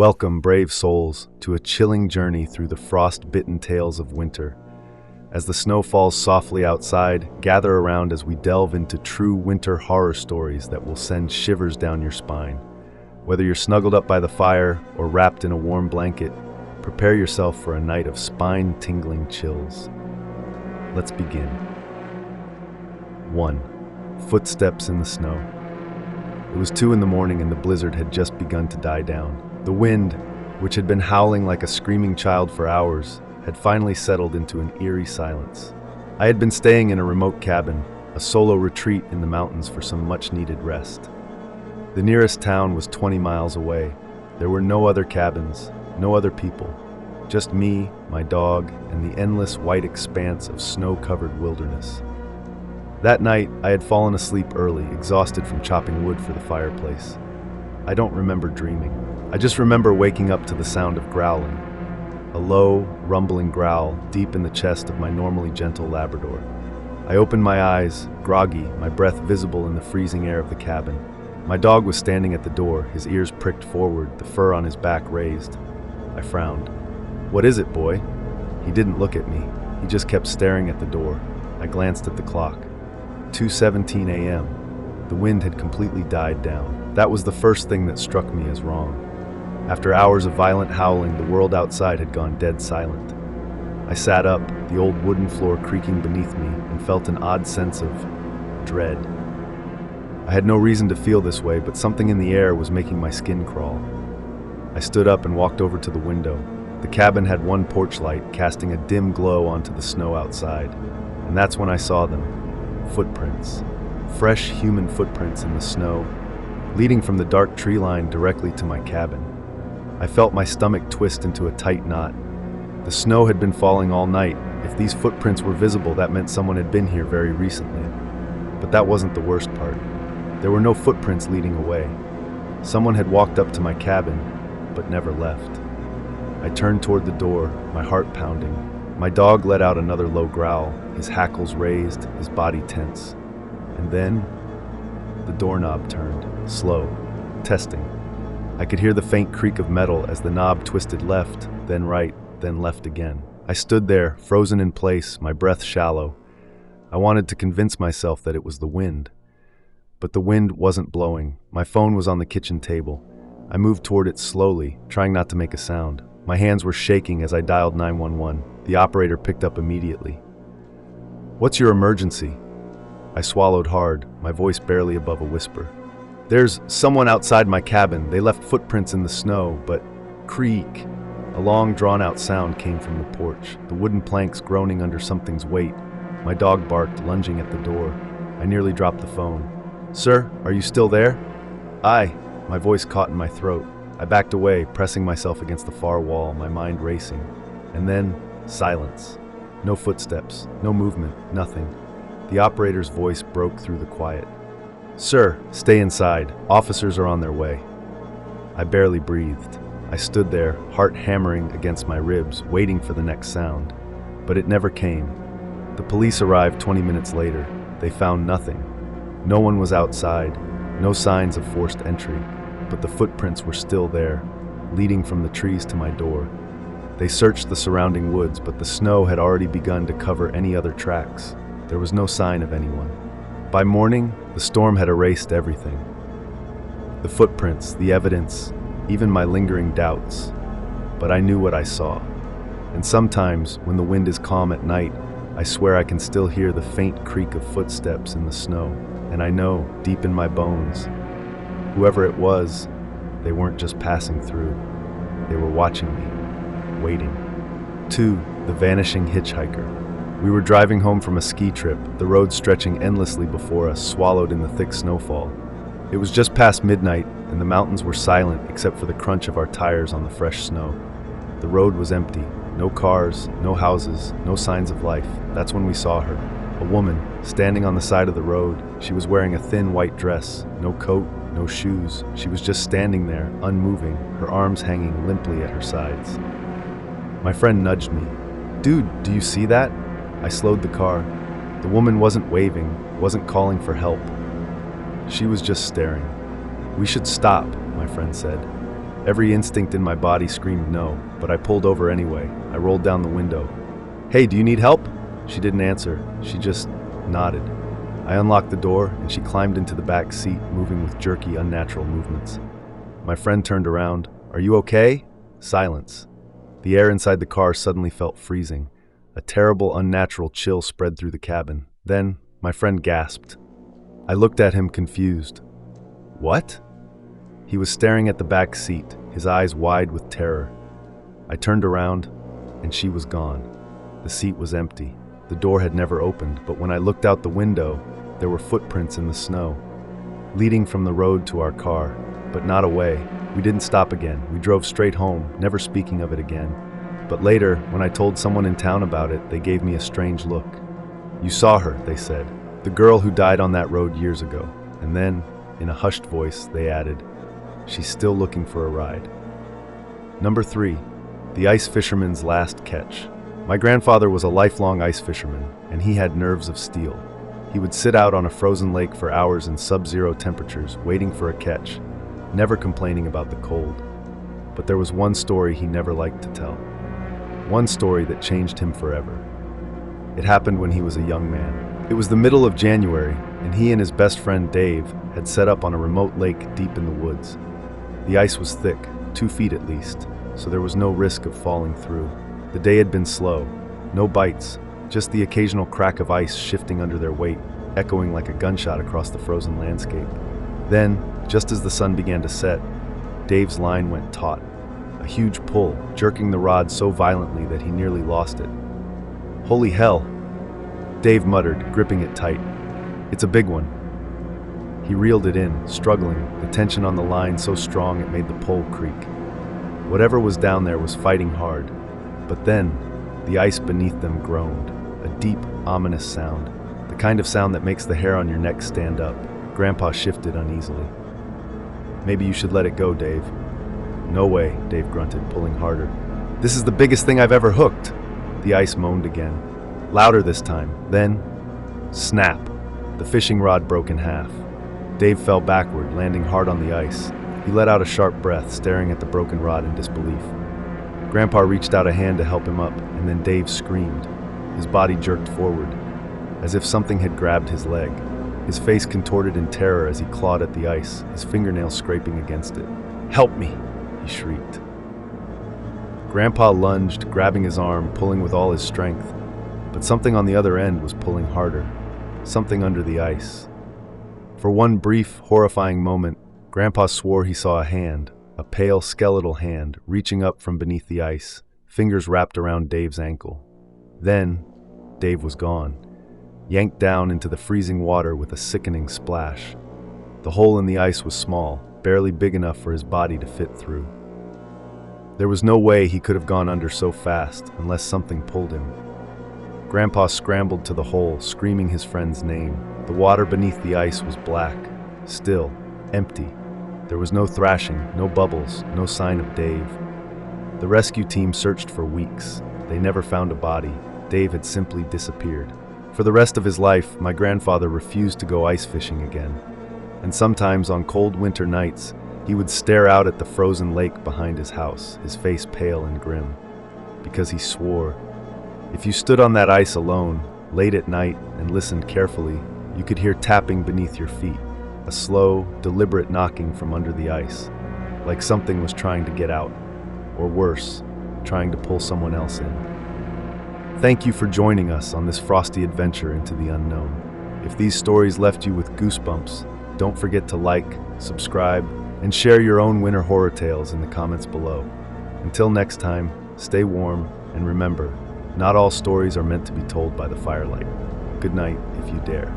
Welcome, brave souls, to a chilling journey through the frost-bitten tales of winter. As the snow falls softly outside, gather around as we delve into true winter horror stories that will send shivers down your spine. Whether you're snuggled up by the fire or wrapped in a warm blanket, prepare yourself for a night of spine-tingling chills. Let's begin. 1. Footsteps in the snow. It was 2 in the morning and the blizzard had just begun to die down. The wind, which had been howling like a screaming child for hours, had finally settled into an eerie silence. I had been staying in a remote cabin, a solo retreat in the mountains for some much-needed rest. The nearest town was 20 miles away. There were no other cabins, no other people, just me, my dog, and the endless white expanse of snow-covered wilderness. That night, I had fallen asleep early, exhausted from chopping wood for the fireplace. I don't remember dreaming. I just remember waking up to the sound of growling, a low, rumbling growl deep in the chest of my normally gentle Labrador. I opened my eyes, groggy, my breath visible in the freezing air of the cabin. My dog was standing at the door, his ears pricked forward, the fur on his back raised. I frowned. "What is it, boy?" He didn't look at me. He just kept staring at the door. I glanced at the clock. 2:17 a.m. The wind had completely died down. That was the first thing that struck me as wrong. After hours of violent howling, the world outside had gone dead silent. I sat up, the old wooden floor creaking beneath me, and felt an odd sense of dread. I had no reason to feel this way, but something in the air was making my skin crawl. I stood up and walked over to the window. The cabin had one porch light, casting a dim glow onto the snow outside. And that's when I saw them. Footprints. Fresh human footprints in the snow, leading from the dark tree line directly to my cabin. I felt my stomach twist into a tight knot. The snow had been falling all night. If these footprints were visible, that meant someone had been here very recently. But that wasn't the worst part. There were no footprints leading away. Someone had walked up to my cabin, but never left. I turned toward the door, my heart pounding. My dog let out another low growl, his hackles raised, his body tense. And then, the doorknob turned, slow, testing. I could hear the faint creak of metal as the knob twisted left, then right, then left again. I stood there, frozen in place, my breath shallow. I wanted to convince myself that it was the wind. But the wind wasn't blowing. My phone was on the kitchen table. I moved toward it slowly, trying not to make a sound. My hands were shaking as I dialed 911. The operator picked up immediately. "What's your emergency?" I swallowed hard, my voice barely above a whisper. "There's someone outside my cabin. They left footprints in the snow, but creak." A long, drawn-out sound came from the porch, the wooden planks groaning under something's weight. My dog barked, lunging at the door. I nearly dropped the phone. "Sir, are you still there?" "Aye." My voice caught in my throat. I backed away, pressing myself against the far wall, my mind racing. And then, silence. No footsteps, no movement, nothing. The operator's voice broke through the quiet. "Sir, stay inside. Officers are on their way." I barely breathed. I stood there, heart hammering against my ribs, waiting for the next sound. But it never came. The police arrived 20 minutes later. They found nothing. No one was outside, no signs of forced entry, but the footprints were still there, leading from the trees to my door. They searched the surrounding woods, but the snow had already begun to cover any other tracks. There was no sign of anyone. By morning, the storm had erased everything. The footprints, the evidence, even my lingering doubts. But I knew what I saw. And sometimes, when the wind is calm at night, I swear I can still hear the faint creak of footsteps in the snow. And I know, deep in my bones, whoever it was, they weren't just passing through. They were watching me, waiting. 2. The vanishing hitchhiker. We were driving home from a ski trip, the road stretching endlessly before us, swallowed in the thick snowfall. It was just past midnight, and the mountains were silent except for the crunch of our tires on the fresh snow. The road was empty. No cars, no houses, no signs of life. That's when we saw her. A woman, standing on the side of the road. She was wearing a thin white dress, no coat, no shoes. She was just standing there, unmoving, her arms hanging limply at her sides. My friend nudged me. "Dude, do you see that?" I slowed the car. The woman wasn't waving, wasn't calling for help. She was just staring. "We should stop," my friend said. Every instinct in my body screamed no, but I pulled over anyway. I rolled down the window. "Hey, do you need help?" She didn't answer. She just nodded. I unlocked the door, and she climbed into the back seat, moving with jerky, unnatural movements. My friend turned around. "Are you okay?" Silence. The air inside the car suddenly felt freezing. A terrible, unnatural chill spread through the cabin. Then, my friend gasped. I looked at him confused. "What?" He was staring at the back seat, his eyes wide with terror. I turned around, and she was gone. The seat was empty. The door had never opened, but when I looked out the window, there were footprints in the snow, leading from the road to our car, but not away. We didn't stop again. We drove straight home, never speaking of it again. But later, when I told someone in town about it, they gave me a strange look. "You saw her," they said. "The girl who died on that road years ago." And then, in a hushed voice, they added, "She's still looking for a ride." Number 3. The ice fisherman's last catch. My grandfather was a lifelong ice fisherman, and he had nerves of steel. He would sit out on a frozen lake for hours in sub-zero temperatures, waiting for a catch, never complaining about the cold. But there was one story he never liked to tell. One story that changed him forever. It happened when he was a young man. It was the middle of January, and he and his best friend Dave had set up on a remote lake deep in the woods. The ice was thick, 2 feet at least, so there was no risk of falling through. The day had been slow, no bites, just the occasional crack of ice shifting under their weight, echoing like a gunshot across the frozen landscape. Then, just as the sun began to set, Dave's line went taut, a huge pull, jerking the rod so violently that he nearly lost it. "Holy hell!" Dave muttered, gripping it tight. "It's a big one." He reeled it in, struggling, the tension on the line so strong it made the pole creak. Whatever was down there was fighting hard. But then, the ice beneath them groaned, a deep, ominous sound, the kind of sound that makes the hair on your neck stand up. Grandpa shifted uneasily. "Maybe you should let it go, Dave." "No way," Dave grunted, pulling harder. "This is the biggest thing I've ever hooked." The ice moaned again, louder this time. Then, snap! The fishing rod broke in half. Dave fell backward, landing hard on the ice. He let out a sharp breath, staring at the broken rod in disbelief. Grandpa reached out a hand to help him up, and then Dave screamed. His body jerked forward, as if something had grabbed his leg. His face contorted in terror as he clawed at the ice, his fingernails scraping against it. "Help me!" he shrieked. Grandpa lunged, grabbing his arm, pulling with all his strength. But something on the other end was pulling harder, something under the ice. For one brief, horrifying moment, Grandpa swore he saw a hand, a pale, skeletal hand, reaching up from beneath the ice, fingers wrapped around Dave's ankle. Then, Dave was gone, yanked down into the freezing water with a sickening splash. The hole in the ice was small, barely big enough for his body to fit through. There was no way he could have gone under so fast unless something pulled him. Grandpa scrambled to the hole, screaming his friend's name. The water beneath the ice was black, still, empty. There was no thrashing, no bubbles, no sign of Dave. The rescue team searched for weeks. They never found a body. Dave had simply disappeared. For the rest of his life, my grandfather refused to go ice fishing again. And sometimes on cold winter nights, he would stare out at the frozen lake behind his house, his face pale and grim. Because he swore, if you stood on that ice alone, late at night, and listened carefully, you could hear tapping beneath your feet. A slow, deliberate knocking from under the ice, like something was trying to get out, or worse, trying to pull someone else in. Thank you for joining us on this frosty adventure into the unknown. If these stories left you with goosebumps, don't forget to like, subscribe, and share your own winter horror tales in the comments below. Until next time, stay warm, and remember, not all stories are meant to be told by the firelight. Good night, if you dare.